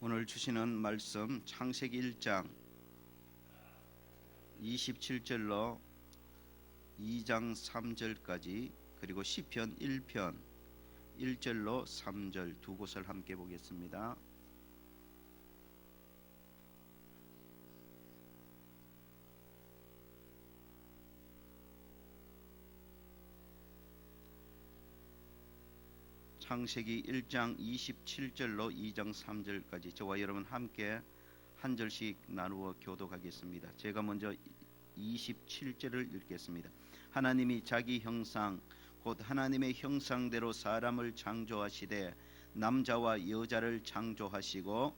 오늘 주시는 말씀 창세기 1장 27절로 2장 3절까지 그리고 시편 1편 1절로 3절 두 곳을 함께 보겠습니다. 창세기 1장 27절로 2장 3절까지 저와 여러분 함께 한 절씩 나누어 교독하겠습니다. 제가 먼저 27절을 읽겠습니다. 하나님이 자기 형상 곧 하나님의 형상대로 사람을 창조하시되 남자와 여자를 창조하시고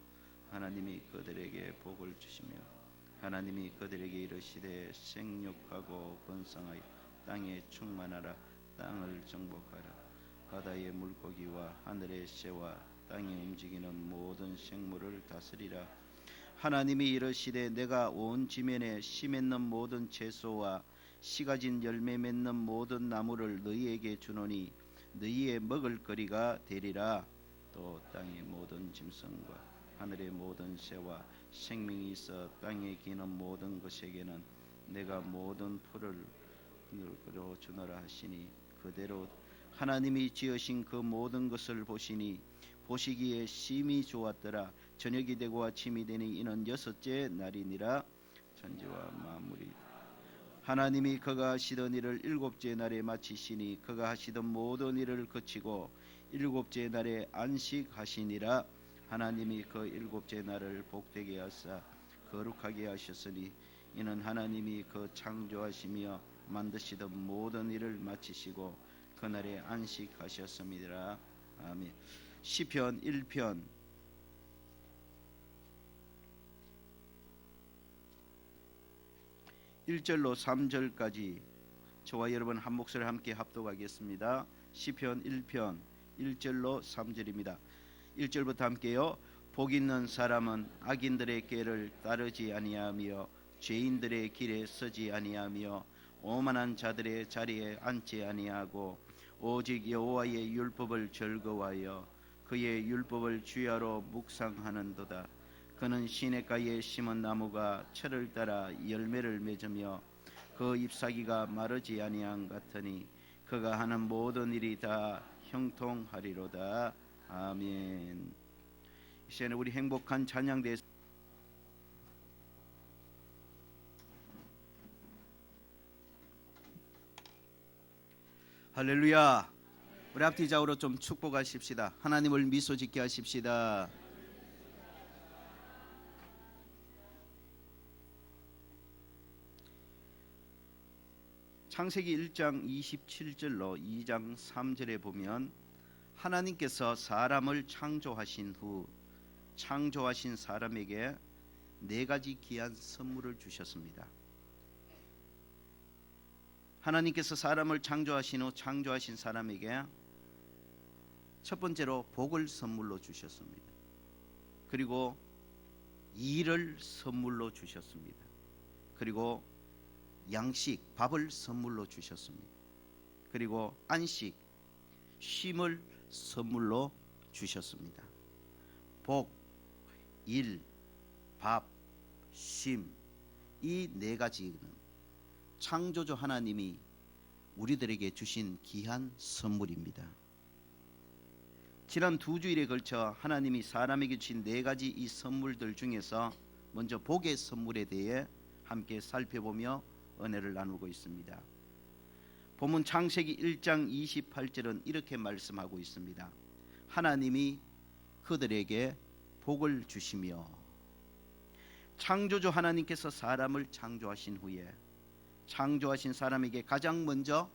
하나님이 그들에게 복을 주시며 하나님이 그들에게 이르시되 생육하고 번성하여 땅에 충만하라. 땅을 정복하라. 바다의 물고기와 하늘의 새와 땅에 움직이는 모든 생물을 다스리라. 하나님이 이르시되 내가 온 지면에 씨 맺는 모든 채소와 씨 가진 열매 맺는 모든 나무를 너희에게 주노니 너희의 먹을 거리가 되리라. 또 땅의 모든 짐승과 하늘의 모든 새와 생명이 있어 땅에 기는 모든 것에게는 내가 모든 풀을 주노라 하시니 그대로 하나님이 지으신 그 모든 것을 보시니 보시기에 심히 좋았더라. 저녁이 되고 아침이 되니 이는 여섯째 날이니라. 천지와 만물이 하나님이 그가 하시던 일을 일곱째 날에 마치시니 그가 하시던 모든 일을 그치고 일곱째 날에 안식하시니라. 하나님이 그 일곱째 날을 복되게 하사 거룩하게 하셨으니 이는 하나님이 그 창조하시며 만드시던 모든 일을 마치시고 그날에 안식하셨습니다. 아멘. 시편 1편 1절로 3절까지 저와 여러분 한 목소리 함께 합독하겠습니다. 시편 1편 1절로 3절입니다. 1절부터 함께요. 복 있는 사람은 악인들의 길을 따르지 아니하며 죄인들의 길에 서지 아니하며 오만한 자들의 자리에 앉지 아니하고 오직 여호와의 율법을 즐거워하여 그의 율법을 주야로 묵상하는도다. 그는 시냇가에 심은 나무가 철을 따라 열매를 맺으며 그 잎사귀가 마르지 아니한 같으니 그가 하는 모든 일이 다 형통하리로다. 아멘. 이 시간에 우리 행복한 찬양대 할렐루야. 우리 앞뒤좌우로 좀 축복하십시다. 하나님을 미소 짓게 하십시다. 창세기 1장 27절로 2장 3절에 보면 하나님께서 사람을 창조하신 후 창조하신 사람에게 네 가지 귀한 선물을 주셨습니다. 하나님께서 사람을 창조하신 후 창조하신 사람에게 첫 번째로 복을 선물로 주셨습니다. 그리고 일을 선물로 주셨습니다. 그리고 양식, 밥을 선물로 주셨습니다. 그리고 안식, 쉼을 선물로 주셨습니다. 복, 일, 밥, 쉼, 이 네 가지는 창조주 하나님이 우리들에게 주신 귀한 선물입니다. 지난 두 주일에 걸쳐 하나님이 사람에게 주신 네 가지 이 선물들 중에서 먼저 복의 선물에 대해 함께 살펴보며 은혜를 나누고 있습니다. 본문 창세기 1장 28절은 이렇게 말씀하고 있습니다. 하나님이 그들에게 복을 주시며 창조주 하나님께서 사람을 창조하신 후에 창조하신 사람에게 가장 먼저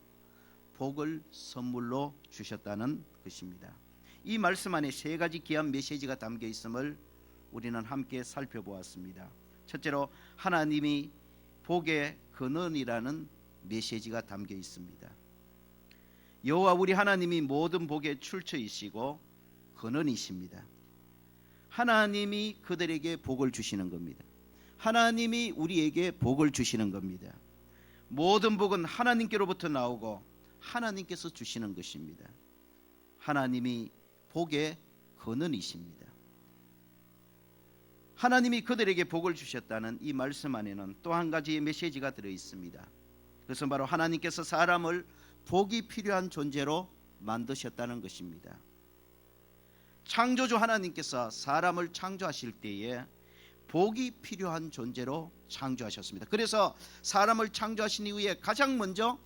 복을 선물로 주셨다는 것입니다. 이 말씀 안에 세 가지 귀한 메시지가 담겨 있음을 우리는 함께 살펴보았습니다. 첫째로 하나님이 복의 근원이라는 메시지가 담겨 있습니다. 여호와 우리 하나님이 모든 복의 출처이시고 근원이십니다. 하나님이 그들에게 복을 주시는 겁니다. 하나님이 우리에게 복을 주시는 겁니다. 모든 복은 하나님께로부터 나오고 하나님께서 주시는 것입니다. 하나님이 복의 근원이십니다. 하나님이 그들에게 복을 주셨다는 이 말씀 안에는 또 한 가지의 메시지가 들어 있습니다. 그것은 바로 하나님께서 사람을 복이 필요한 존재로 만드셨다는 것입니다. 창조주 하나님께서 사람을 창조하실 때에 복이 필요한 존재로 창조하셨습니다. 그래서 사람을 창조하신 이후에 가장 먼저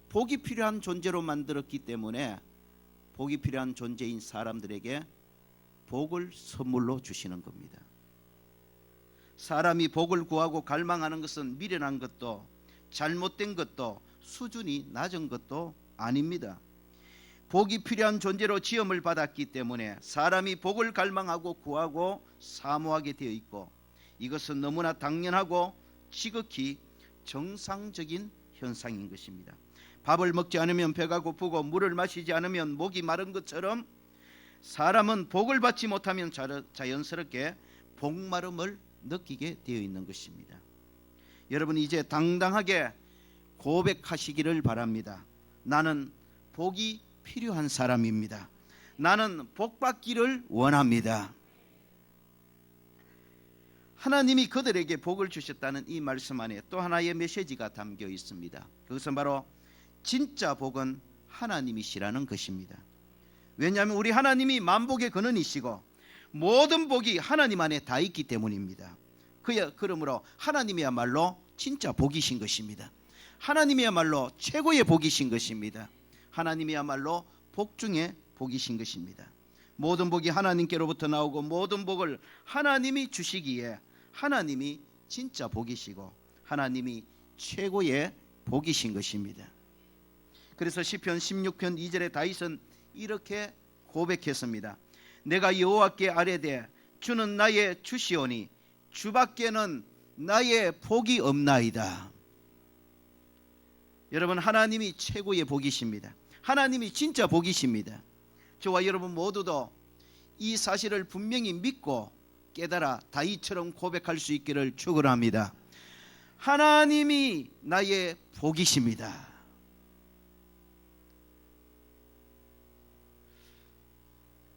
복이 필요한 존재로 만들었기 때문에 복이 필요한 존재인 사람들에게 복을 선물로 주시는 겁니다. 사람이 복을 구하고 갈망하는 것은 미련한 것도 잘못된 것도 수준이 낮은 것도 아닙니다. 복이 필요한 존재로 지음을 받았기 때문에 사람이 복을 갈망하고 구하고 사모하게 되어 있고, 이것은 너무나 당연하고 지극히 정상적인 현상인 것입니다. 밥을 먹지 않으면 배가 고프고 물을 마시지 않으면 목이 마른 것처럼 사람은 복을 받지 못하면 자연스럽게 복마름을 느끼게 되어 있는 것입니다. 여러분, 이제 당당하게 고백하시기를 바랍니다. 나는 복이 필요한 사람입니다. 나는 복받기를 원합니다. 하나님이 그들에게 복을 주셨다는 이 말씀 안에 또 하나의 메시지가 담겨 있습니다. 그것은 바로 진짜 복은 하나님이시라는 것입니다. 왜냐하면 우리 하나님이 만복의 근원이시고 모든 복이 하나님 안에 다 있기 때문입니다. 그러므로 하나님이야말로 진짜 복이신 것입니다. 하나님이야말로 최고의 복이신 것입니다. 하나님이야말로 복 중에 복이신 것입니다. 모든 복이 하나님께로부터 나오고 모든 복을 하나님이 주시기에 하나님이 진짜 복이시고 하나님이 최고의 복이신 것입니다. 그래서 시편 16편 2절에 다윗은 이렇게 고백했습니다. 내가 여호와께 아뢰되 주는 나의 주시오니 주밖에는 나의 복이 없나이다. 여러분, 하나님이 최고의 복이십니다. 하나님이 진짜 복이십니다. 저와 여러분 모두도 이 사실을 분명히 믿고 깨달아 다윗처럼 고백할 수 있기를 축원합니다. 하나님이 나의 복이십니다.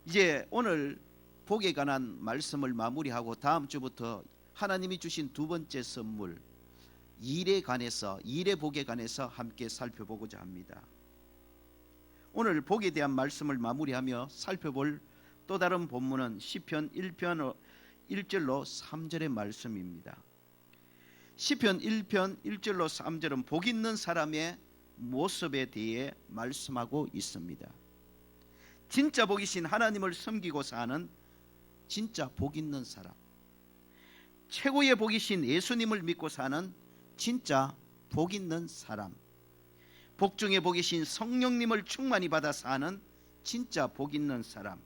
이제 오늘 복에 관한 말씀을 마무리하고 다음 주부터 하나님이 주신 두 번째 선물 일의 복에 관해서 함께 살펴보고자 합니다. 오늘 복에 대한 말씀을 마무리하며 살펴볼 또 다른 본문은 시편 1편 1절로 3절의 말씀입니다. 시편 1편 1절로 3절은 복 있는 사람의 모습에 대해 말씀하고 있습니다. 진짜 복이신 하나님을 섬기고 사는 진짜 복 있는 사람, 최고의 복이신 예수님을 믿고 사는 진짜 복 있는 사람, 복 중에 복이신 성령님을 충만히 받아 사는 진짜 복 있는 사람,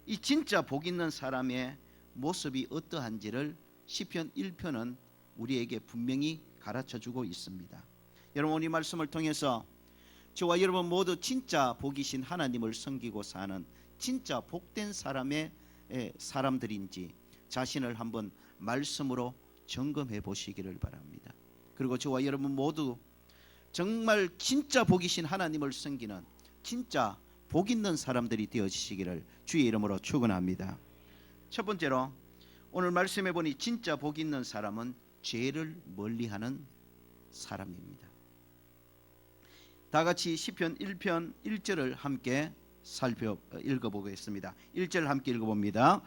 이 진짜 복 있는 사람의 모습이 어떠한지를 시편 1편은 우리에게 분명히 가르쳐주고 있습니다. 여러분, 이 말씀을 통해서 저와 여러분 모두 진짜 복이신 하나님을 섬기고 사는 진짜 복된 사람들인지 자신을 한번 말씀으로 점검해 보시기를 바랍니다. 그리고 저와 여러분 모두 정말 진짜 복이신 하나님을 섬기는 진짜 복 있는 사람들이 되어지시기를 주의 이름으로 축원합니다. 첫 번째로 오늘 말씀해 보니 진짜 복 있는 사람은 죄를 멀리하는 사람입니다. 다 같이 시편 1편 1절을 함께 읽어보겠습니다. 1절 함께 읽어봅니다.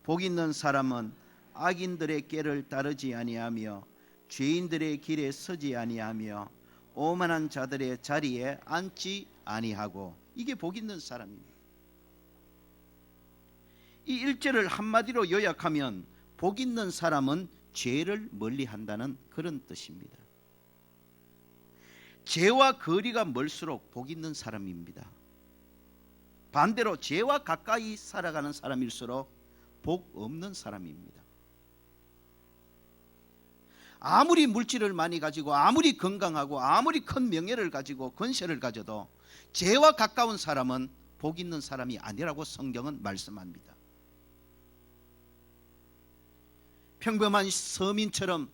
복 있는 사람은 악인들의 꾀를 따르지 아니하며 죄인들의 길에 서지 아니하며 오만한 자들의 자리에 앉지 아니하고, 이게 복 있는 사람입니다. 이 1절을 한마디로 요약하면 복 있는 사람은 죄를 멀리한다는 그런 뜻입니다. 죄와 거리가 멀수록 복 있는 사람입니다. 반대로 죄와 가까이 살아가는 사람일수록 복 없는 사람입니다. 아무리 물질을 많이 가지고 아무리 건강하고 아무리 큰 명예를 가지고 권세를 가져도 죄와 가까운 사람은 복 있는 사람이 아니라고 성경은 말씀합니다. 평범한 서민처럼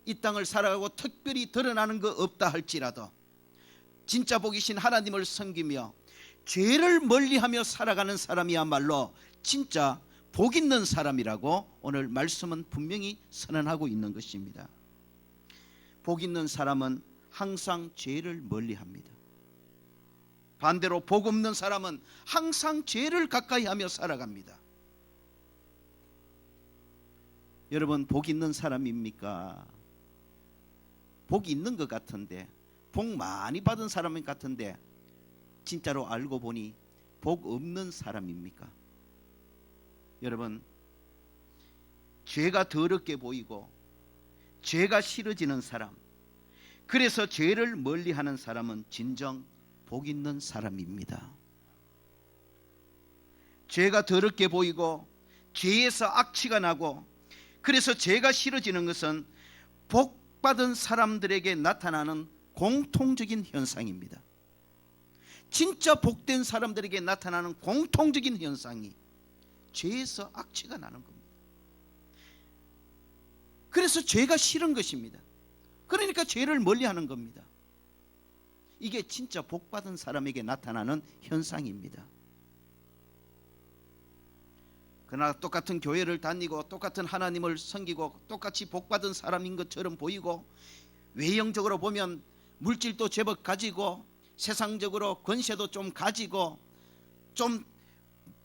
이 땅을 살아가고 특별히 드러나는 거 없다 할지라도 진짜 복이신 하나님을 섬기며 죄를 멀리하며 살아가는 사람이야말로 진짜 복 있는 사람이라고 오늘 말씀은 분명히 선언하고 있는 것입니다. 복 있는 사람은 항상 죄를 멀리합니다. 반대로 복 없는 사람은 항상 죄를 가까이하며 살아갑니다. 여러분, 복 있는 사람입니까? 복 있는 것 같은데, 복 많이 받은 사람 같은데 진짜로 알고 보니 복 없는 사람입니까? 여러분, 죄가 더럽게 보이고 죄가 싫어지는 사람, 그래서 죄를 멀리하는 사람은 진정 복 있는 사람입니다. 죄가 더럽게 보이고 죄에서 악취가 나고 그래서 죄가 싫어지는 것은 복 받은 사람들에게 나타나는 공통적인 현상입니다. 진짜 복된 사람들에게 나타나는 공통적인 현상이 죄에서 악취가 나는 겁니다. 그래서 죄가 싫은 것입니다. 그러니까 죄를 멀리하는 겁니다. 이게 진짜 복받은 사람에게 나타나는 현상입니다. 그러나 똑같은 교회를 다니고 똑같은 하나님을 섬기고 똑같이 복받은 사람인 것처럼 보이고 외형적으로 보면 물질도 제법 가지고 세상적으로 권세도 좀 가지고 좀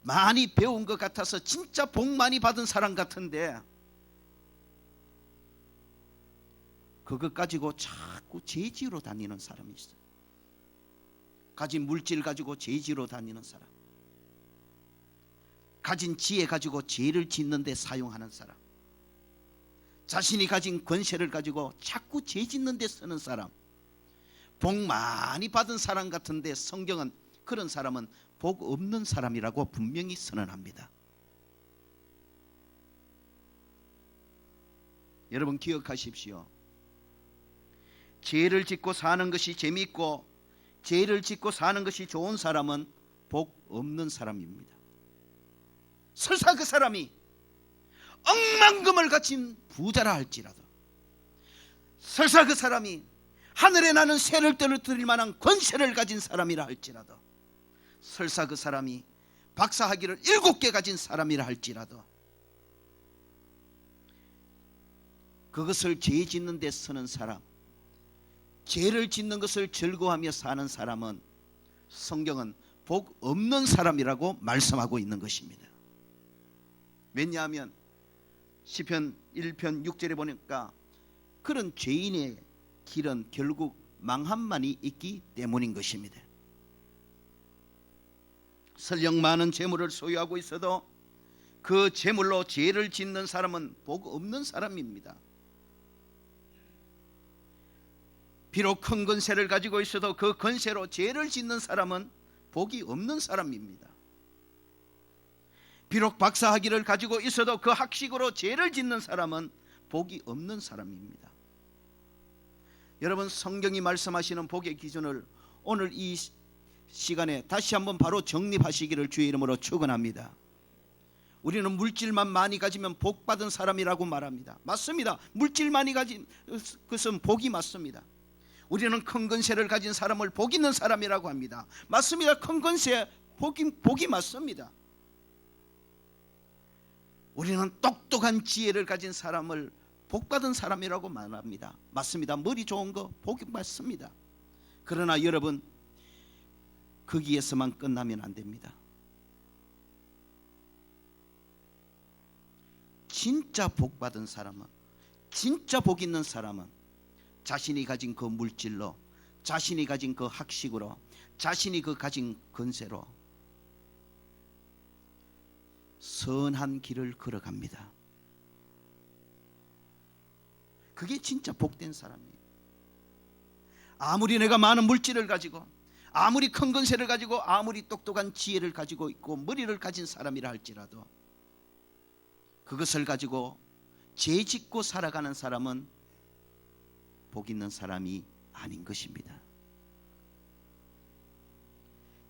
많이 배운 것 같아서 진짜 복 많이 받은 사람 같은데 그것 가지고 자꾸 죄지으로 다니는 사람이 있어요. 가진 물질 가지고 죄지으로 다니는 사람, 가진 지혜 가지고 죄를 짓는 데 사용하는 사람, 자신이 가진 권세를 가지고 자꾸 죄 짓는 데 쓰는 사람, 복 많이 받은 사람 같은데 성경은 그런 사람은 복 없는 사람이라고 분명히 선언합니다. 여러분 기억하십시오. 죄를 짓고 사는 것이 재미있고 죄를 짓고 사는 것이 좋은 사람은 복 없는 사람입니다. 설사 그 사람이 억만금을 가진 부자라 할지라도, 설사 그 사람이 하늘에 나는 새를 떨어뜨릴 만한 권세를 가진 사람이라 할지라도, 설사 그 사람이 박사학위를 7개 가진 사람이라 할지라도 그것을 죄 짓는 데 쓰는 사람, 죄를 짓는 것을 즐거워하며 사는 사람은 성경은 복 없는 사람이라고 말씀하고 있는 것입니다. 왜냐하면 시편 1편 6절에 보니까 그런 죄인의 길은 결국 망함만이 있기 때문인 것입니다. 설령 많은 재물을 소유하고 있어도 그 재물로 죄를 짓는 사람은 복 없는 사람입니다. 비록 큰 권세를 가지고 있어도 그 권세로 죄를 짓는 사람은 복이 없는 사람입니다. 비록 박사학위를 가지고 있어도 그 학식으로 죄를 짓는 사람은 복이 없는 사람입니다. 여러분, 성경이 말씀하시는 복의 기준을 오늘 이 시간에 다시 한번 바로 정립하시기를 주의 이름으로 축원합니다. 우리는 물질만 많이 가지면 복 받은 사람이라고 말합니다. 맞습니다. 물질 많이 가진 것은 복이 맞습니다. 우리는 큰 권세를 가진 사람을 복 있는 사람이라고 합니다. 맞습니다. 큰 권세 복이 맞습니다. 우리는 똑똑한 지혜를 가진 사람을 복받은 사람이라고 말합니다. 맞습니다. 머리 좋은 거 복이 맞습니다. 그러나 여러분, 거기에서만 끝나면 안 됩니다. 진짜 복받은 사람은, 진짜 복 있는 사람은 자신이 가진 그 물질로, 자신이 가진 그 학식으로, 자신이 그 가진 권세로 선한 길을 걸어갑니다. 그게 진짜 복된 사람이에요. 아무리 내가 많은 물질을 가지고, 아무리 큰 권세를 가지고, 아무리 똑똑한 지혜를 가지고 있고 머리를 가진 사람이라 할지라도 그것을 가지고 죄 짓고 살아가는 사람은 복 있는 사람이 아닌 것입니다.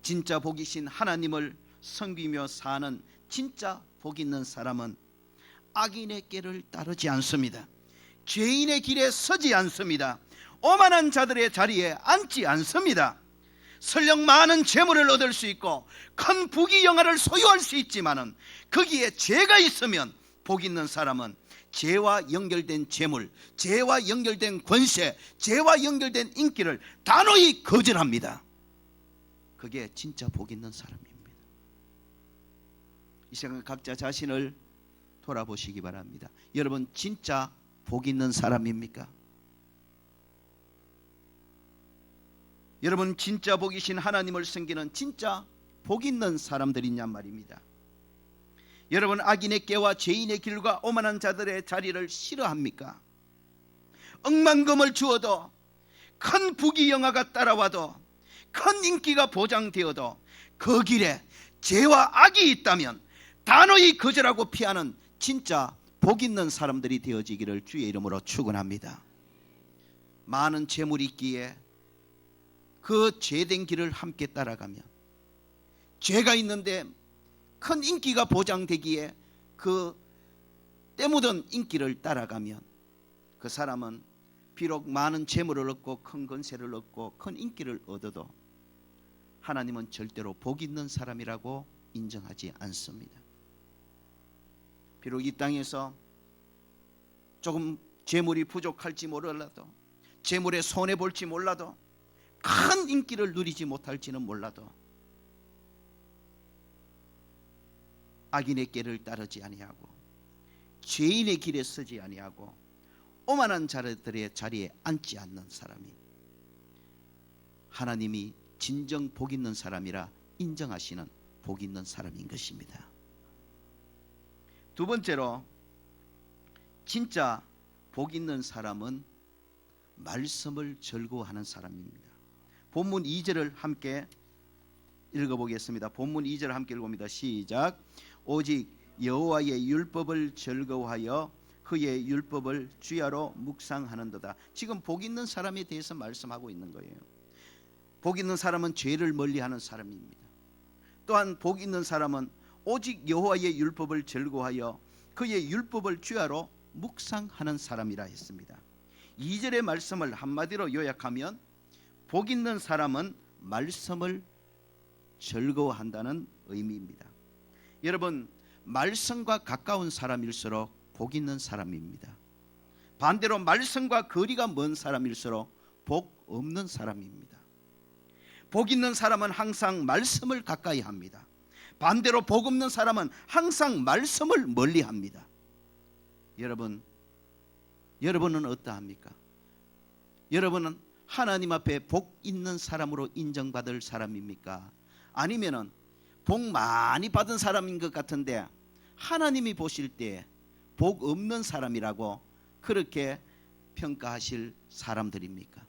진짜 복이신 하나님을 섬기며 사는 진짜 복 있는 사람은 악인의 길을 따르지 않습니다. 죄인의 길에 서지 않습니다. 오만한 자들의 자리에 앉지 않습니다. 설령 많은 재물을 얻을 수 있고 큰 부귀영화를 소유할 수 있지만은 거기에 죄가 있으면 복 있는 사람은 죄와 연결된 재물, 죄와 연결된 권세, 죄와 연결된 인기를 단호히 거절합니다. 그게 진짜 복 있는 사람입니다. 이 시간 각자 자신을 돌아보시기 바랍니다. 여러분 진짜 복 있는 사람입니까? 여러분 진짜 복이신 하나님을 섬기는 진짜 복 있는 사람들이냔 말입니다. 여러분 악인의 꾀와 죄인의 길과 오만한 자들의 자리를 싫어합니까? 억만금을 주어도 큰 부귀영화가 따라와도 큰 인기가 보장되어도 그 길에 죄와 악이 있다면 단호히 거절하고 피하는 진짜 복 있는 사람들이 되어지기를 주의 이름으로 축원합니다. 많은 재물이 있기에 그 죄된 길을 함께 따라가면, 죄가 있는데 큰 인기가 보장되기에 그 때묻은 인기를 따라가면 그 사람은 비록 많은 재물을 얻고 큰 권세를 얻고 큰 인기를 얻어도 하나님은 절대로 복 있는 사람이라고 인정하지 않습니다. 비록 이 땅에서 조금 재물이 부족할지 몰라도, 재물에 손해볼지 몰라도, 큰 인기를 누리지 못할지는 몰라도 악인의 길을 따르지 아니하고 죄인의 길에 서지 아니하고 오만한 자들의 자리에 앉지 않는 사람이 하나님이 진정 복 있는 사람이라 인정하시는 복 있는 사람인 것입니다. 두 번째로 진짜 복 있는 사람은 말씀을 즐거워하는 사람입니다. 본문 2절을 함께 읽어보겠습니다. 본문 2절을 함께 읽어봅니다. 시작. 오직 여호와의 율법을 즐거워하여 그의 율법을 주야로 묵상하는도다. 지금 복 있는 사람에 대해서 말씀하고 있는 거예요. 복 있는 사람은 죄를 멀리하는 사람입니다. 또한 복 있는 사람은 오직 여호와의 율법을 즐거워하여 그의 율법을 주야로 묵상하는 사람이라 했습니다. 2절의 말씀을 한마디로 요약하면 복 있는 사람은 말씀을 즐거워한다는 의미입니다. 여러분 말씀과 가까운 사람일수록 복 있는 사람입니다. 반대로 말씀과 거리가 먼 사람일수록 복 없는 사람입니다. 복 있는 사람은 항상 말씀을 가까이 합니다. 반대로 복 없는 사람은 항상 말씀을 멀리 합니다. 여러분은 어떠합니까? 여러분은 하나님 앞에 복 있는 사람으로 인정받을 사람입니까? 아니면은 복 많이 받은 사람인 것 같은데 하나님이 보실 때 복 없는 사람이라고 그렇게 평가하실 사람들입니까?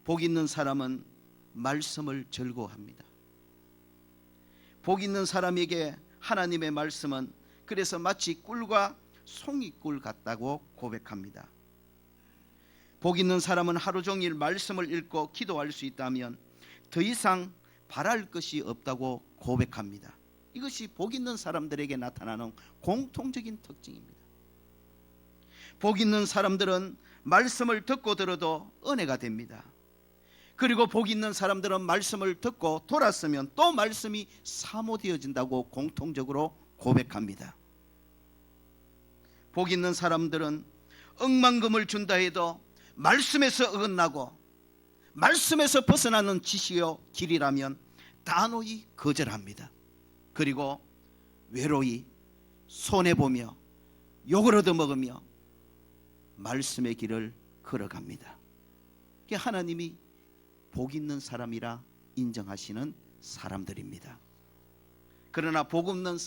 복 있는 사람은 말씀을 즐거워합니다. 복 있는 사람에게 하나님의 말씀은 그래서 마치 꿀과 송이꿀 같다고 고백합니다. 복 있는 사람은 하루 종일 말씀을 읽고 기도할 수 있다면 더 이상 바랄 것이 없다고 고백합니다. 이것이 복 있는 사람들에게 나타나는 공통적인 특징입니다. 복 있는 사람들은 말씀을 듣고 들어도 은혜가 됩니다. 그리고 복 있는 사람들은 말씀을 듣고 돌았으면 또 말씀이 사모되어진다고 공통적으로 고백합니다. 복 있는 사람들은 억만금을 준다 해도 말씀에서 어긋나고 말씀에서 벗어나는 지시요 길이라면 단호히 거절합니다. 그리고 외로이 손해보며 욕을 얻어먹으며 말씀의 길을 걸어갑니다. 그게 하나님이 복 있는 사람이라 인정하시는 사람들입니다. 그러나 복 없는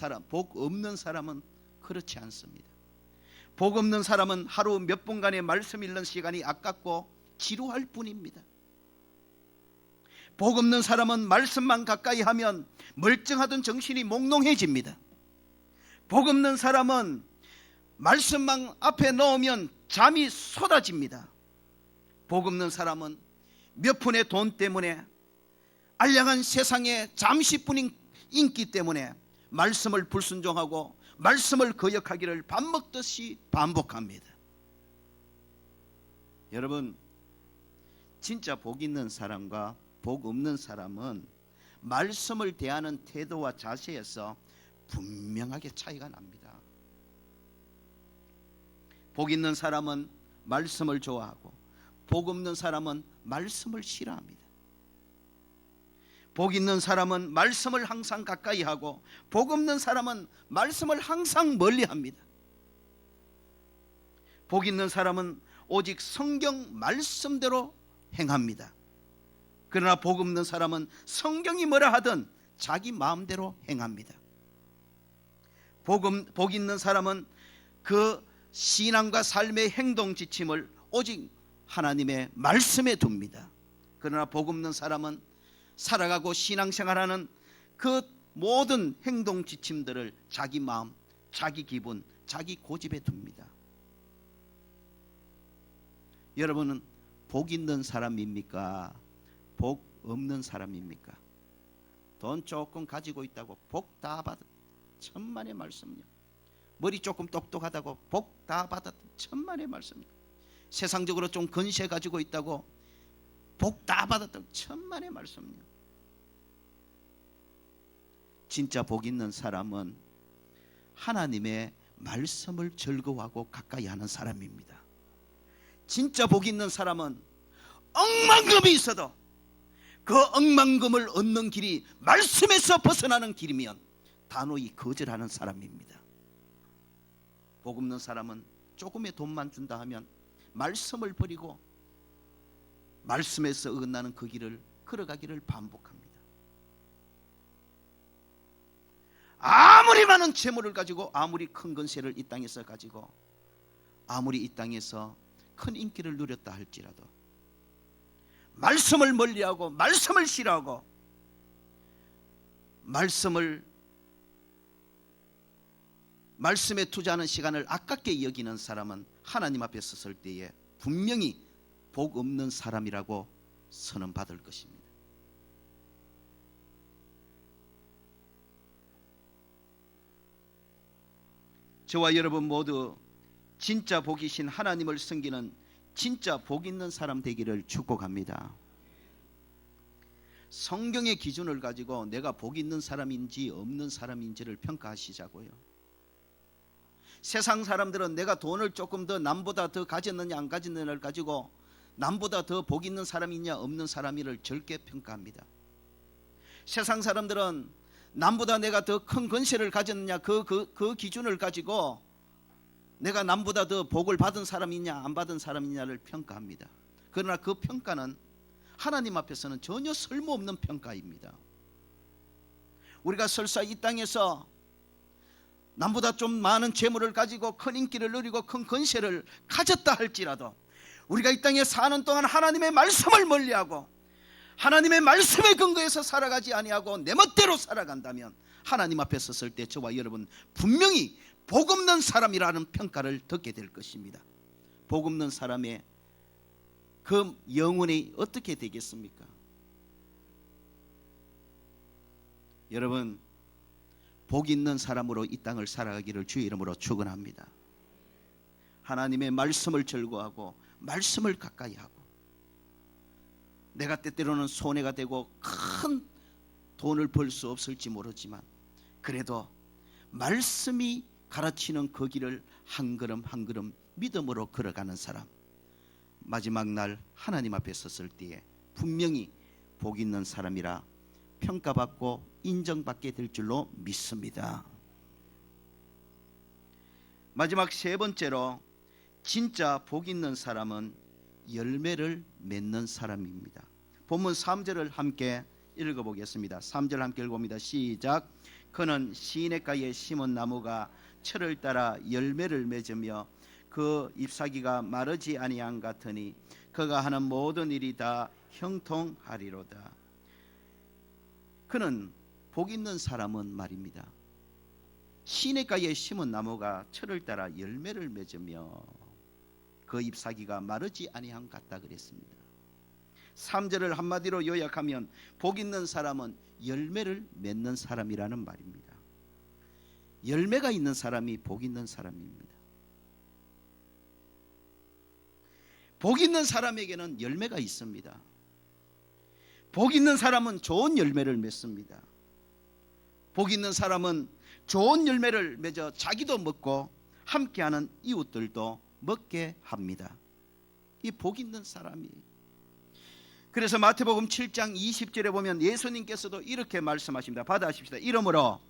사람은 그렇지 않습니다. 복 없는 사람은 하루 몇 분간의 말씀 읽는 시간이 아깝고 지루할 뿐입니다. 복 없는 사람은 말씀만 가까이 하면 멀쩡하던 정신이 몽롱해집니다. 복 없는 사람은 말씀만 앞에 넣으면 잠이 쏟아집니다. 복 없는 사람은 몇 푼의 돈 때문에 알량한 세상의 잠시뿐인 인기 때문에 말씀을 불순종하고 말씀을 거역하기를 밥 먹듯이 반복합니다. 여러분 진짜 복 있는 사람과 복 없는 사람은 말씀을 대하는 태도와 자세에서 분명하게 차이가 납니다. 복 있는 사람은 말씀을 좋아하고 복 없는 사람은 말씀을 싫어합니다. 복 있는 사람은 말씀을 항상 가까이 하고 복 없는 사람은 말씀을 항상 멀리 합니다. 복 있는 사람은 오직 성경 말씀대로 행합니다. 그러나 복 없는 사람은 성경이 뭐라 하든 자기 마음대로 행합니다. 복 있는 사람은 그 신앙과 삶의 행동 지침을 오직 하나님의 말씀에 둡니다. 그러나 복 없는 사람은 살아가고 신앙생활하는 그 모든 행동 지침들을 자기 마음, 자기 기분, 자기 고집에 둡니다. 여러분은 복 있는 사람입니까? 복 없는 사람입니까? 돈 조금 가지고 있다고 복 다 받았 천만의 말씀요. 머리 조금 똑똑하다고 복 다 받았 천만의 말씀요. 세상적으로 좀 건세 가지고 있다고 복 다 받았던 천만의 말씀요. 진짜 복 있는 사람은 하나님의 말씀을 즐거워하고 가까이 하는 사람입니다. 진짜 복 있는 사람은 억만금이 있어도 그 억만금을 얻는 길이 말씀에서 벗어나는 길이면 단호히 거절하는 사람입니다. 복 없는 사람은 조금의 돈만 준다 하면 말씀을 버리고 말씀에서 어긋나는 그 길을 걸어가기를 반복합니다. 아무리 많은 재물을 가지고 아무리 큰 건세를 이 땅에서 가지고 아무리 이 땅에서 큰 인기를 누렸다 할지라도 말씀을 멀리하고 말씀을 싫어하고 말씀에 투자하는 시간을 아깝게 여기는 사람은 하나님 앞에 섰을 때에 분명히 복 없는 사람이라고 선언받을 것입니다. 저와 여러분 모두 진짜 복이신 하나님을 섬기는 진짜 복 있는 사람 되기를 축복합니다. 성경의 기준을 가지고 내가 복 있는 사람인지 없는 사람인지를 평가하시자고요. 세상 사람들은 내가 돈을 조금 더 남보다 더 가졌느냐 안 가졌느냐를 가지고 남보다 더 복 있는 사람이냐 없는 사람이를 절개 평가합니다. 세상 사람들은 남보다 내가 더 큰 권세를 가졌느냐 그 기준을 가지고 내가 남보다 더 복을 받은 사람이냐 안 받은 사람이냐를 평가합니다. 그러나 그 평가는 하나님 앞에서는 전혀 쓸모없는 평가입니다. 우리가 설사 이 땅에서 남보다 좀 많은 재물을 가지고 큰 인기를 누리고 큰 권세를 가졌다 할지라도 우리가 이 땅에 사는 동안 하나님의 말씀을 멀리하고 하나님의 말씀에 근거해서 살아가지 아니하고 내 멋대로 살아간다면 하나님 앞에 섰을 때 저와 여러분 분명히 복 없는 사람이라는 평가를 듣게 될 것입니다. 복 없는 사람의 그 영혼이 어떻게 되겠습니까? 여러분 복 있는 사람으로 이 땅을 살아가기를 주의 이름으로 축원합니다. 하나님의 말씀을 즐거워하고 말씀을 가까이 하고 내가 때때로는 손해가 되고 큰 돈을 벌 수 없을지 모르지만 그래도 말씀이 가르치는 그 길을 한 걸음 한 걸음 믿음으로 걸어가는 사람, 마지막 날 하나님 앞에 섰을 때에 분명히 복 있는 사람이라 평가받고 인정받게 될 줄로 믿습니다. 마지막 세 번째로 진짜 복 있는 사람은 열매를 맺는 사람입니다. 본문 3절을 함께 읽어보겠습니다. 3절 함께 읽어봅니다. 시작. 그는 시냇가에 심은 나무가 철을 따라 열매를 맺으며 그 잎사귀가 마르지 아니한 같으니 그가 하는 모든 일이 다 형통하리로다. 그는 복 있는 사람은 말입니다. 시냇가에 심은 나무가 철을 따라 열매를 맺으며 그 잎사귀가 마르지 아니한 같다 그랬습니다. 3절을 한마디로 요약하면 복 있는 사람은 열매를 맺는 사람이라는 말입니다. 열매가 있는 사람이 복 있는 사람입니다. 복 있는 사람에게는 열매가 있습니다. 복 있는 사람은 좋은 열매를 맺습니다. 복 있는 사람은 좋은 열매를 맺어 자기도 먹고 함께하는 이웃들도 먹게 합니다. 이 복 있는 사람이. 그래서 마태복음 7장 20절에 보면 예수님께서도 이렇게 말씀하십니다. 받아하십시다. 이러므로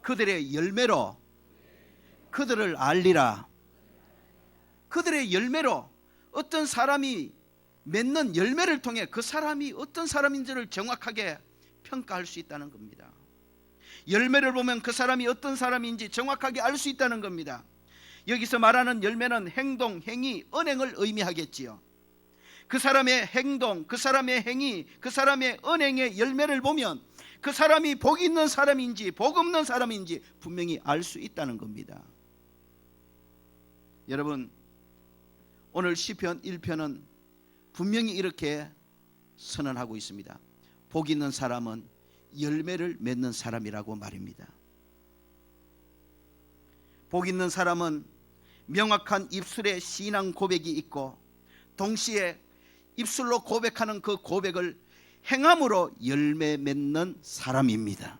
그들의 열매로 그들을 알리라. 그들의 열매로, 어떤 사람이 맺는 열매를 통해 그 사람이 어떤 사람인지를 정확하게 평가할 수 있다는 겁니다. 열매를 보면 그 사람이 어떤 사람인지 정확하게 알 수 있다는 겁니다. 여기서 말하는 열매는 행동, 행위, 언행을 의미하겠지요. 그 사람의 행동, 그 사람의 행위, 그 사람의 언행의 열매를 보면 그 사람이 복 있는 사람인지 복 없는 사람인지 분명히 알 수 있다는 겁니다. 여러분, 오늘 시편 1편은 분명히 이렇게 선언하고 있습니다. 복 있는 사람은 열매를 맺는 사람이라고 말입니다. 복 있는 사람은 명확한 입술에 신앙 고백이 있고 동시에 입술로 고백하는 그 고백을 행함으로 열매 맺는 사람입니다.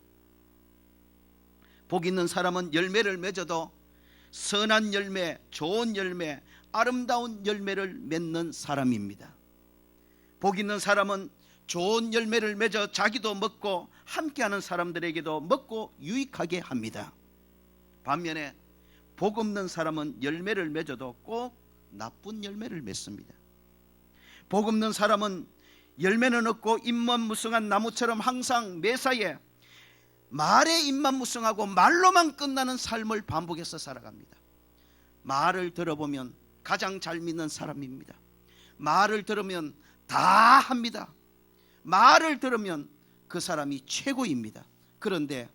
복 있는 사람은 열매를 맺어도 선한 열매, 좋은 열매, 아름다운 열매를 맺는 사람입니다. 복 있는 사람은 좋은 열매를 맺어 자기도 먹고 함께하는 사람들에게도 먹고 유익하게 합니다. 반면에 복 없는 사람은 열매를 맺어도 꼭 나쁜 열매를 맺습니다. 복 없는 사람은 열매는 없고 잎만 무성한 나무처럼 항상 매사에 말에 잎만 무성하고 말로만 끝나는 삶을 반복해서 살아갑니다. 말을 들어보면 가장 잘 믿는 사람입니다. 말을 들으면 다 합니다. 말을 들으면 그 사람이 최고입니다. 그런데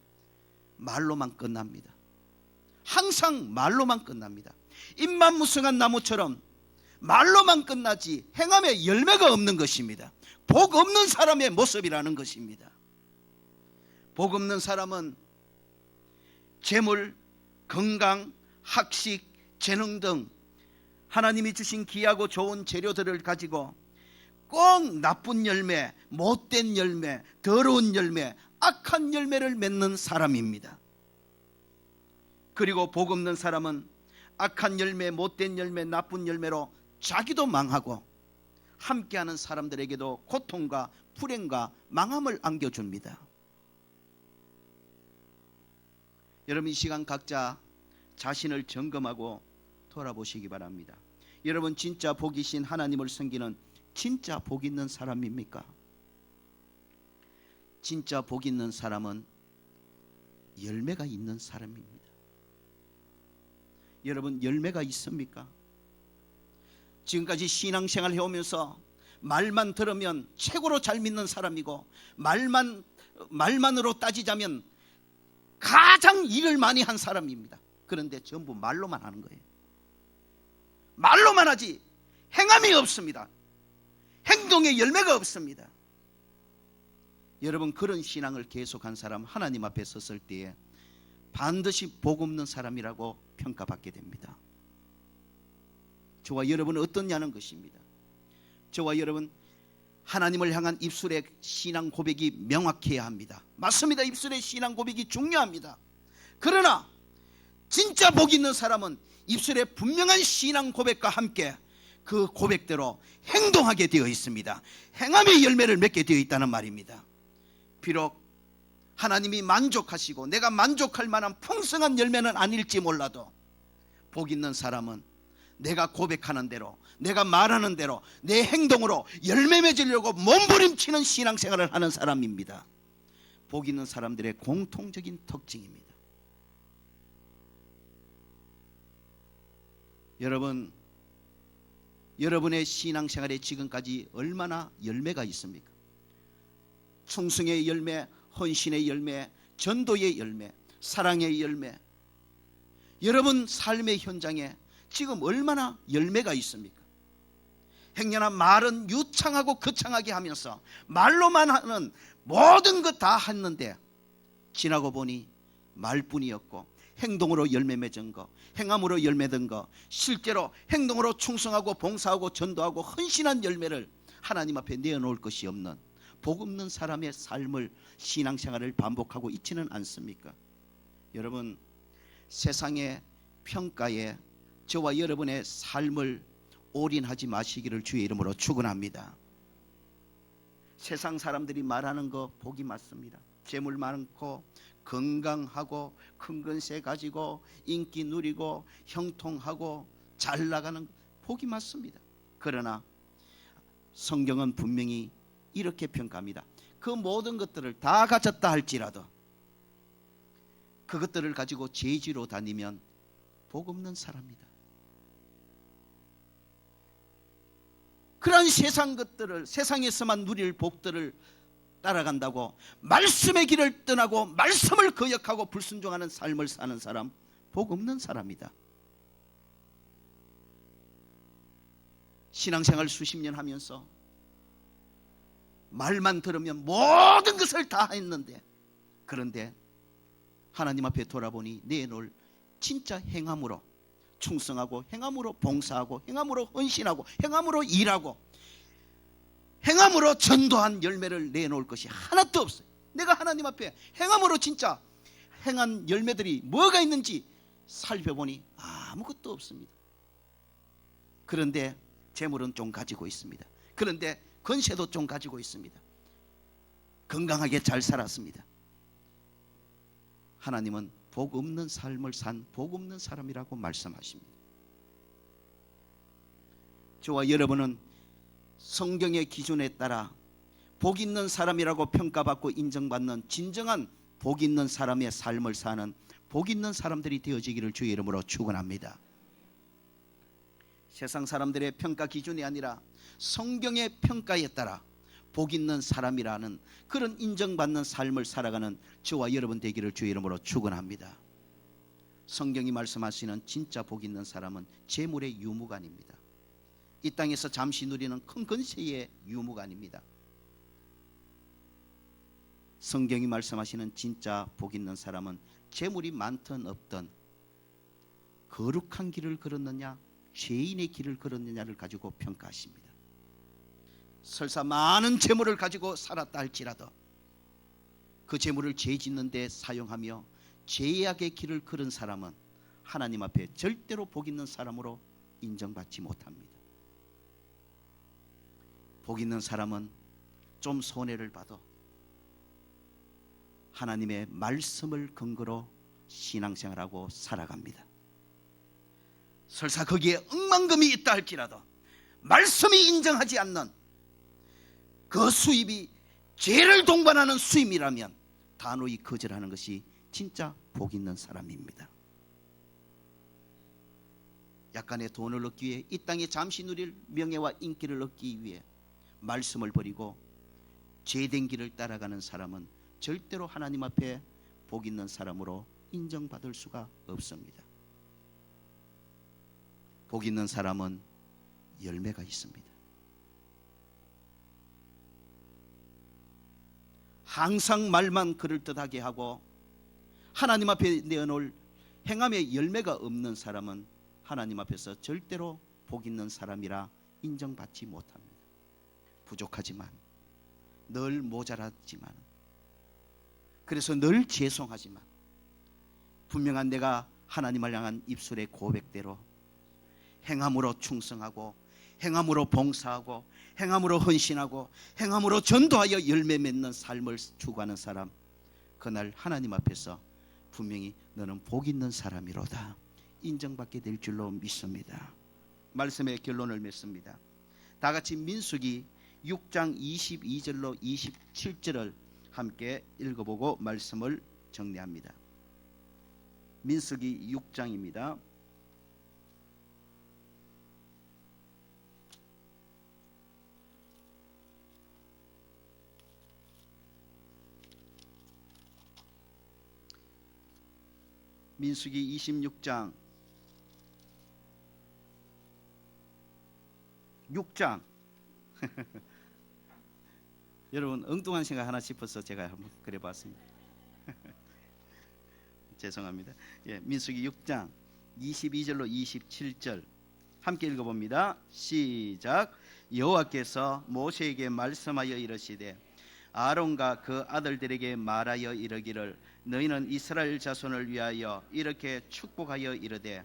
말로만 끝납니다. 항상 말로만 끝납니다. 잎만 무성한 나무처럼 말로만 끝나지 행함에 열매가 없는 것입니다. 복 없는 사람의 모습이라는 것입니다. 복 없는 사람은 재물, 건강, 학식, 재능 등 하나님이 주신 귀하고 좋은 재료들을 가지고 꼭 나쁜 열매, 못된 열매, 더러운 열매, 악한 열매를 맺는 사람입니다. 그리고 복 없는 사람은 악한 열매, 못된 열매, 나쁜 열매로 자기도 망하고 함께하는 사람들에게도 고통과 불행과 망함을 안겨줍니다. 여러분, 이 시간 각자 자신을 점검하고 돌아보시기 바랍니다. 여러분, 진짜 복이신 하나님을 섬기는 진짜 복 있는 사람입니까? 진짜 복 있는 사람은 열매가 있는 사람입니다. 여러분, 열매가 있습니까? 지금까지 신앙생활 해오면서 말만 들으면 최고로 잘 믿는 사람이고 말만으로 따지자면 가장 일을 많이 한 사람입니다. 그런데 전부 말로만 하는 거예요. 말로만 하지 행함이 없습니다. 행동에 열매가 없습니다. 여러분, 그런 신앙을 계속한 사람 하나님 앞에 섰을 때에 반드시 복 없는 사람이라고 평가받게 됩니다. 저와 여러분은 어떠냐는 것입니다. 저와 여러분, 하나님을 향한 입술의 신앙 고백이 명확해야 합니다. 맞습니다. 입술의 신앙 고백이 중요합니다. 그러나 진짜 복 있는 사람은 입술의 분명한 신앙 고백과 함께 그 고백대로 행동하게 되어 있습니다. 행함의 열매를 맺게 되어 있다는 말입니다. 비록 하나님이 만족하시고 내가 만족할 만한 풍성한 열매는 아닐지 몰라도 복 있는 사람은 내가 고백하는 대로, 내가 말하는 대로 내 행동으로 열매 맺으려고 몸부림치는 신앙생활을 하는 사람입니다. 복 있는 사람들의 공통적인 특징입니다. 여러분, 여러분의 신앙생활에 지금까지 얼마나 열매가 있습니까? 충성의 열매, 헌신의 열매, 전도의 열매, 사랑의 열매. 여러분 삶의 현장에 지금 얼마나 열매가 있습니까? 행여나 말은 유창하고 거창하게 하면서 말로만 하는 모든 것 다 했는데 지나고 보니 말뿐이었고 행동으로 열매 맺은 거, 행함으로 열매 든 거, 실제로 행동으로 충성하고 봉사하고 전도하고 헌신한 열매를 하나님 앞에 내어놓을 것이 없는 복 없는 사람의 삶을, 신앙생활을 반복하고 있지는 않습니까? 여러분, 세상의 평가에 저와 여러분의 삶을 올인하지 마시기를 주의 이름으로 축원합니다. 세상 사람들이 말하는 거 복이 맞습니다. 재물 많고 건강하고 큰 건세 가지고 인기 누리고 형통하고 잘 나가는 복이 맞습니다. 그러나 성경은 분명히 이렇게 평가합니다. 그 모든 것들을 다 가졌다 할지라도 그것들을 가지고 죄지로 다니면 복 없는 사람이다. 그러한 세상 것들을, 세상에서만 누릴 복들을 따라간다고 말씀의 길을 떠나고 말씀을 거역하고 불순종하는 삶을 사는 사람, 복 없는 사람이다. 신앙생활 수십 년 하면서 말만 들으면 모든 것을 다 했는데, 그런데 하나님 앞에 돌아보니 내놓을 진짜 행함으로 충성하고, 행함으로 봉사하고, 행함으로 헌신하고, 행함으로 일하고, 행함으로 전도한 열매를 내놓을 것이 하나도 없어요. 내가 하나님 앞에 행함으로 진짜 행한 열매들이 뭐가 있는지 살펴보니 아무것도 없습니다. 그런데 재물은 좀 가지고 있습니다. 그런데 건세도 좀 가지고 있습니다. 건강하게 잘 살았습니다. 하나님은 복 없는 삶을 산 복 없는 사람이라고 말씀하십니다. 저와 여러분은 성경의 기준에 따라 복 있는 사람이라고 평가받고 인정받는 진정한 복 있는 사람의 삶을 사는 복 있는 사람들이 되어지기를 주의 이름으로 축원합니다. 세상 사람들의 평가 기준이 아니라 성경의 평가에 따라 복 있는 사람이라는 그런 인정받는 삶을 살아가는 저와 여러분 되기를 주의 이름으로 축원합니다. 성경이 말씀하시는 진짜 복 있는 사람은 재물의 유무가 아닙니다. 이 땅에서 잠시 누리는 큰 건세의 유무가 아닙니다. 성경이 말씀하시는 진짜 복 있는 사람은 재물이 많든 없든 거룩한 길을 걸었느냐 죄인의 길을 걸었느냐를 가지고 평가하십니다. 설사 많은 재물을 가지고 살았다 할지라도 그 재물을 죄 짓는 데 사용하며 죄악의 길을 걸은 사람은 하나님 앞에 절대로 복 있는 사람으로 인정받지 못합니다. 복 있는 사람은 좀 손해를 봐도 하나님의 말씀을 근거로 신앙생활하고 살아갑니다. 설사 거기에 억만금이 있다 할지라도 말씀이 인정하지 않는 그 수입이 죄를 동반하는 수입이라면 단호히 거절하는 것이 진짜 복 있는 사람입니다. 약간의 돈을 얻기 위해, 이 땅에 잠시 누릴 명예와 인기를 얻기 위해 말씀을 버리고 죄된 길을 따라가는 사람은 절대로 하나님 앞에 복 있는 사람으로 인정받을 수가 없습니다. 복 있는 사람은 열매가 있습니다. 항상 말만 그럴듯하게 하고 하나님 앞에 내어놓을 행함의 열매가 없는 사람은 하나님 앞에서 절대로 복 있는 사람이라 인정받지 못합니다. 부족하지만, 늘 모자라지만, 그래서 늘 죄송하지만 분명한 내가 하나님을 향한 입술의 고백대로 행함으로 충성하고 행함으로 봉사하고 행함으로 헌신하고 행함으로 전도하여 열매 맺는 삶을 추구하는 사람, 그날 하나님 앞에서 분명히 너는 복 있는 사람이로다 인정받게 될 줄로 믿습니다. 말씀의 결론을 맺습니다. 다 같이 민수기 6장 22절로 27절을 함께 읽어보고 말씀을 정리합니다. 민수기 6장입니다. 민수기 26장 6장 여러분 엉뚱한 생각 하나 싶어서 제가 한번 그려봤습니다. 죄송합니다. 예, 민수기 6장 22절로 27절 함께 읽어봅니다. 시작. 여호와께서 모세에게 말씀하여 이르시되 아론과 그 아들들에게 말하여 이르기를 너희는 이스라엘 자손을 위하여 이렇게 축복하여 이르되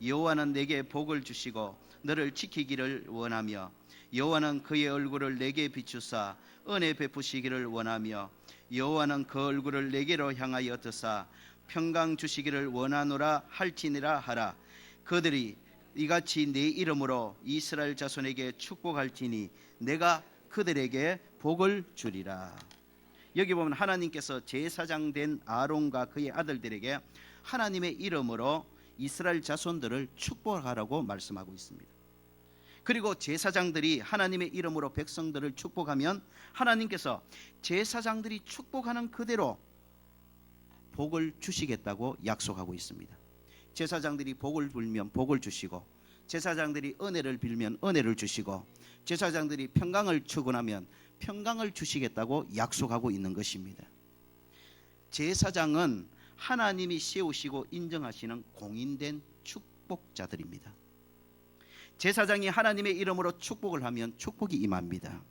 여호와는 내게 복을 주시고 너를 지키기를 원하며 여호와는 그의 얼굴을 내게 비추사 은혜 베푸시기를 원하며 여호와는 그 얼굴을 내게로 향하여 드사 평강 주시기를 원하노라 할지니라 하라. 그들이 이같이 내 이름으로 이스라엘 자손에게 축복할지니 내가 그들에게 복을 주리라. 여기 보면 하나님께서 제사장 된 아론과 그의 아들들에게 하나님의 이름으로 이스라엘 자손들을 축복하라고 말씀하고 있습니다. 그리고 제사장들이 하나님의 이름으로 백성들을 축복하면 하나님께서 제사장들이 축복하는 그대로 복을 주시겠다고 약속하고 있습니다. 제사장들이 복을 빌면 복을 주시고 제사장들이 은혜를 빌면 은혜를 주시고 제사장들이 평강을 축원하면 평강을 주시겠다고 약속하고 있는 것입니다. 제사장은 하나님이 세우시고 인정하시는 공인된 축복자들입니다. 제사장이 하나님의 이름으로 축복을 하면 축복이 임합니다.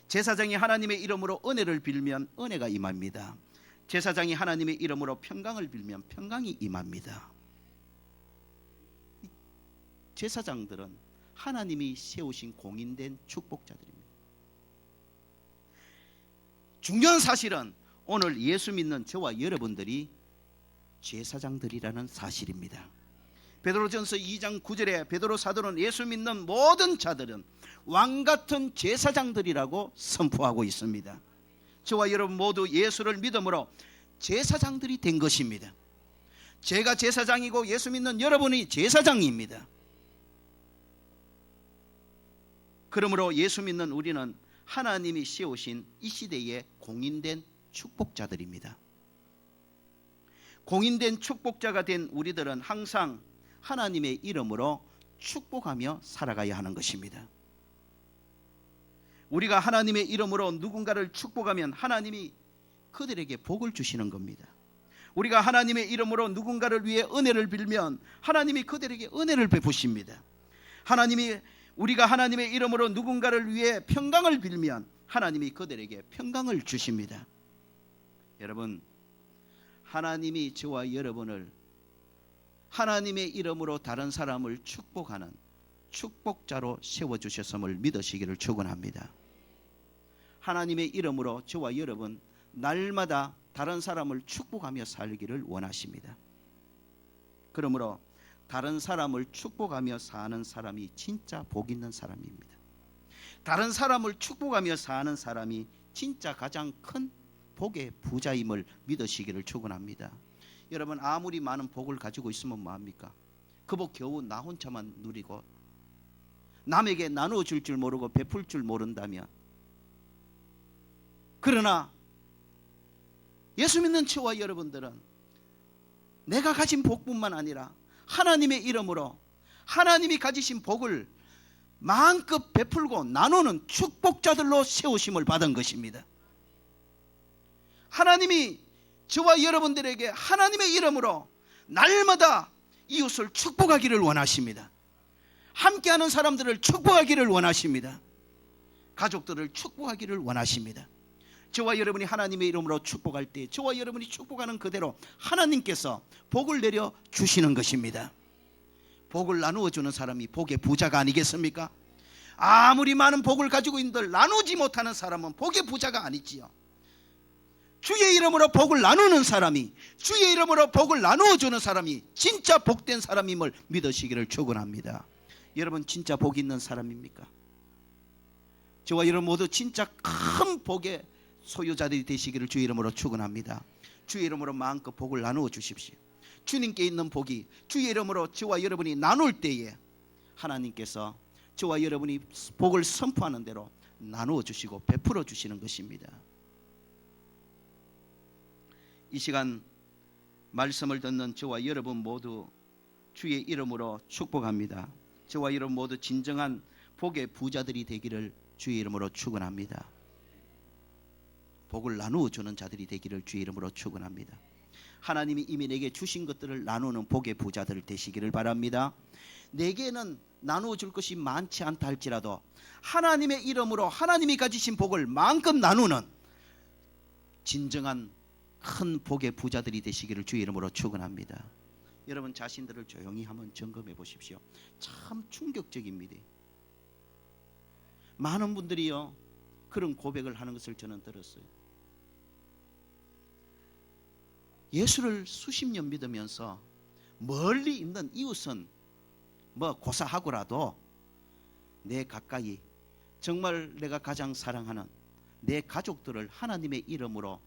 제사장이 하나님의 이름으로 은혜를 빌면 은혜가 임합니다. 제사장이 하나님의 이름으로 평강을 빌면 평강이 임합니다. 제사장들은 하나님이 세우신 공인된 축복자들입니다. 중요한 사실은 오늘 예수 믿는 저와 여러분들이 제사장들이라는 사실입니다. 베드로전서 2장 9절에 베드로 사도는 예수 믿는 모든 자들은 왕같은 제사장들이라고 선포하고 있습니다. 저와 여러분 모두 예수를 믿음으로 제사장들이 된 것입니다. 제가 제사장이고 예수 믿는 여러분이 제사장입니다. 그러므로 예수 믿는 우리는 하나님이 세우신 이 시대의 공인된 축복자들입니다. 공인된 축복자가 된 우리들은 항상 하나님의 이름으로 축복하며 살아가야 하는 것입니다. 우리가 하나님의 이름으로 누군가를 축복하면 하나님이 그들에게 복을 주시는 겁니다. 우리가 하나님의 이름으로 누군가를 위해 은혜를 빌면 하나님이 그들에게 은혜를 베푸십니다. 우리가 하나님의 이름으로 누군가를 위해 평강을 빌면 하나님이 그들에게 평강을 주십니다. 여러분, 하나님이 저와 여러분을 하나님의 이름으로 다른 사람을 축복하는 축복자로 세워주셨음을 믿으시기를 축원합니다. 하나님의 이름으로 저와 여러분 날마다 다른 사람을 축복하며 살기를 원하십니다. 그러므로 다른 사람을 축복하며 사는 사람이 진짜 복 있는 사람입니다. 다른 사람을 축복하며 사는 사람이 진짜 가장 큰 복의 부자임을 믿으시기를 축원합니다. 여러분, 아무리 많은 복을 가지고 있으면 뭐합니까? 그 복 겨우 나 혼자만 누리고 남에게 나누어 줄 줄 모르고 베풀 줄 모른다면, 그러나 예수 믿는 저와 여러분들은 내가 가진 복뿐만 아니라 하나님의 이름으로 하나님이 가지신 복을 마음껏 베풀고 나누는 축복자들로 세우심을 받은 것입니다. 하나님이 저와 여러분들에게 하나님의 이름으로 날마다 이웃을 축복하기를 원하십니다. 함께하는 사람들을 축복하기를 원하십니다. 가족들을 축복하기를 원하십니다. 저와 여러분이 하나님의 이름으로 축복할 때 저와 여러분이 축복하는 그대로 하나님께서 복을 내려 주시는 것입니다. 복을 나누어 주는 사람이 복의 부자가 아니겠습니까? 아무리 많은 복을 가지고 있는들 나누지 못하는 사람은 복의 부자가 아니지요. 주의 이름으로 복을 나누는 사람이, 주의 이름으로 복을 나누어 주는 사람이 진짜 복된 사람임을 믿으시기를 축원합니다. 여러분, 진짜 복 있는 사람입니까? 저와 여러분 모두 진짜 큰 복의 소유자들이 되시기를 주의 이름으로 축원합니다. 주의 이름으로 마음껏 복을 나누어 주십시오. 주님께 있는 복이 주의 이름으로 저와 여러분이 나눌 때에 하나님께서 저와 여러분이 복을 선포하는 대로 나누어 주시고 베풀어 주시는 것입니다. 이 시간 말씀을 듣는 저와 여러분 모두 주의 이름으로 축복합니다. 저와 여러분 모두 진정한 복의 부자들이 되기를 주의 이름으로 축원합니다. 복을 나누어 주는 자들이 되기를 주의 이름으로 축원합니다. 하나님이 이미 내게 주신 것들을 나누는 복의 부자들 되시기를 바랍니다. 내게는 나누어 줄 것이 많지 않다 할지라도 하나님의 이름으로 하나님이 가지신 복을 마음껏 나누는 진정한 큰 복의 부자들이 되시기를 주의 이름으로 축원합니다. 여러분 자신들을 조용히 한번 점검해 보십시오. 참 충격적입니다. 많은 분들이요 그런 고백을 하는 것을 저는 들었어요. 예수를 수십 년 믿으면서 멀리 있는 이웃은 뭐 고사하고라도 내 가까이 정말 내가 가장 사랑하는 내 가족들을 하나님의 이름으로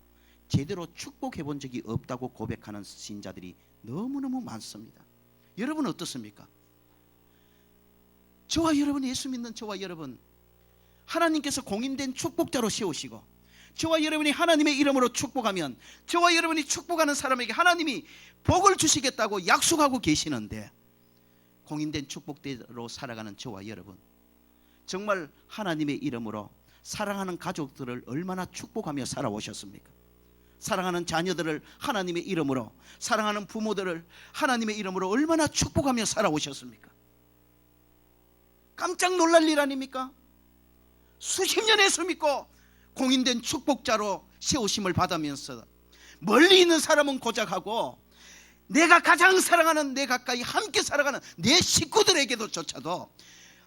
제대로 축복해 본 적이 없다고 고백하는 신자들이 너무너무 많습니다. 여러분 어떻습니까? 저와 여러분, 예수 믿는 저와 여러분, 하나님께서 공인된 축복자로 세우시고 저와 여러분이 하나님의 이름으로 축복하면 저와 여러분이 축복하는 사람에게 하나님이 복을 주시겠다고 약속하고 계시는데 공인된 축복대로 살아가는 저와 여러분, 정말 하나님의 이름으로 사랑하는 가족들을 얼마나 축복하며 살아오셨습니까? 사랑하는 자녀들을 하나님의 이름으로, 사랑하는 부모들을 하나님의 이름으로 얼마나 축복하며 살아오셨습니까? 깜짝 놀랄 일 아닙니까? 수십 년 예수 믿고 공인된 축복자로 세우심을 받으면서 멀리 있는 사람은 고작하고 내가 가장 사랑하는, 내 가까이 함께 살아가는 내 식구들에게도 조차도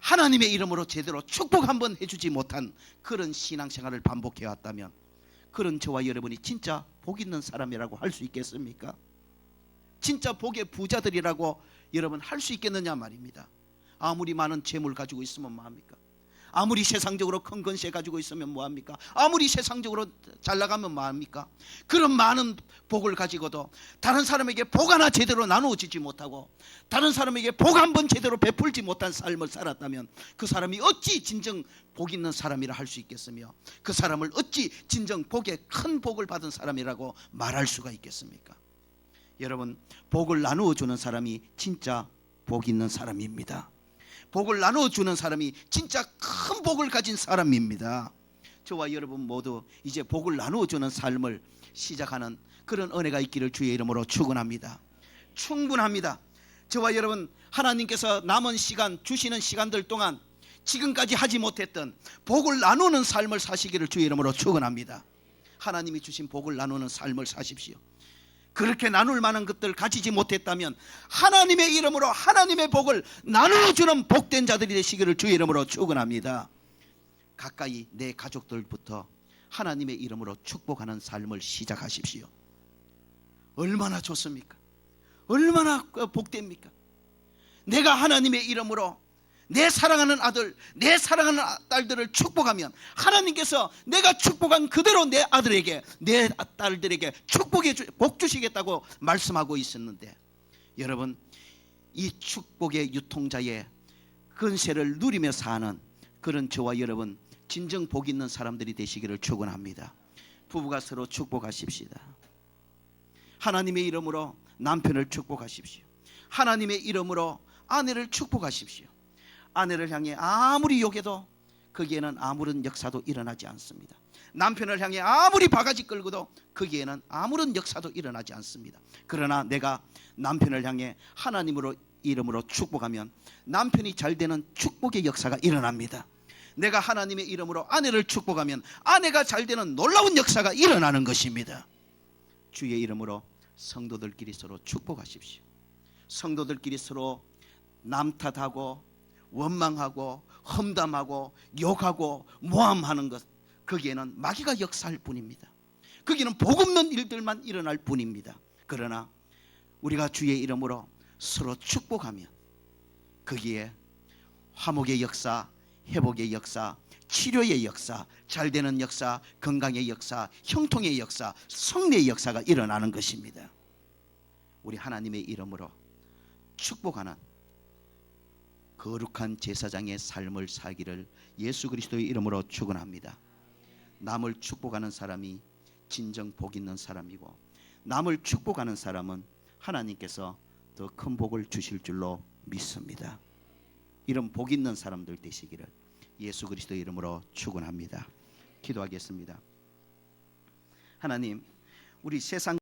하나님의 이름으로 제대로 축복 한번 해주지 못한 그런 신앙생활을 반복해왔다면 그런 저와 여러분이 진짜 복 있는 사람이라고 할 수 있겠습니까? 진짜 복의 부자들이라고 여러분 할 수 있겠느냐 말입니다. 아무리 많은 재물 가지고 있으면 뭐합니까? 아무리 세상적으로 큰 건세 가지고 있으면 뭐합니까? 아무리 세상적으로 잘 나가면 뭐합니까? 그런 많은 복을 가지고도 다른 사람에게 복 하나 제대로 나누어지지 못하고 다른 사람에게 복 한 번 제대로 베풀지 못한 삶을 살았다면 그 사람이 어찌 진정 복 있는 사람이라 할 수 있겠으며 그 사람을 어찌 진정 복의 큰 복을 받은 사람이라고 말할 수가 있겠습니까? 여러분, 복을 나누어 주는 사람이 진짜 복 있는 사람입니다. 복을 나눠주는 사람이 진짜 큰 복을 가진 사람입니다. 저와 여러분 모두 이제 복을 나눠주는 삶을 시작하는 그런 은혜가 있기를 주의 이름으로 축원합니다. 충분합니다. 저와 여러분, 하나님께서 남은 시간 주시는 시간들 동안 지금까지 하지 못했던 복을 나누는 삶을 사시기를 주의 이름으로 축원합니다. 하나님이 주신 복을 나누는 삶을 사십시오. 그렇게 나눌 만한 것들 가지지 못했다면 하나님의 이름으로 하나님의 복을 나누어주는 복된 자들이 되시기를 주의 이름으로 축원합니다. 가까이 내 가족들부터 하나님의 이름으로 축복하는 삶을 시작하십시오. 얼마나 좋습니까? 얼마나 복됩니까? 내가 하나님의 이름으로 내 사랑하는 아들, 내 사랑하는 딸들을 축복하면 하나님께서 내가 축복한 그대로 내 아들에게, 내 딸들에게 복 주시겠다고 말씀하고 있었는데, 여러분, 이 축복의 유통자의 근세를 누리며 사는 그런 저와 여러분, 진정 복 있는 사람들이 되시기를 축원합니다. 부부가 서로 축복하십시다. 하나님의 이름으로 남편을 축복하십시오. 하나님의 이름으로 아내를 축복하십시오. 아내를 향해 아무리 욕해도 거기에는 아무런 역사도 일어나지 않습니다. 남편을 향해 아무리 바가지 끌고도 거기에는 아무런 역사도 일어나지 않습니다. 그러나 내가 남편을 향해 하나님으로 이름으로 축복하면 남편이 잘 되는 축복의 역사가 일어납니다. 내가 하나님의 이름으로 아내를 축복하면 아내가 잘 되는 놀라운 역사가 일어나는 것입니다. 주의 이름으로 성도들끼리 서로 축복하십시오. 성도들끼리 서로 남 탓하고 원망하고 험담하고 욕하고 모함하는 것, 거기에는 마귀가 역사할 뿐입니다. 거기는 복 없는 일들만 일어날 뿐입니다. 그러나 우리가 주의 이름으로 서로 축복하면 거기에 화목의 역사, 회복의 역사, 치료의 역사, 잘되는 역사, 건강의 역사, 형통의 역사, 성례의 역사가 일어나는 것입니다. 우리 하나님의 이름으로 축복하는 거룩한 제사장의 삶을 살기를 예수 그리스도의 이름으로 축원합니다. 남을 축복하는 사람이 진정 복 있는 사람이고, 남을 축복하는 사람은 하나님께서 더 큰 복을 주실 줄로 믿습니다. 이런 복 있는 사람들 되시기를 예수 그리스도의 이름으로 축원합니다. 기도하겠습니다. 하나님, 우리 세상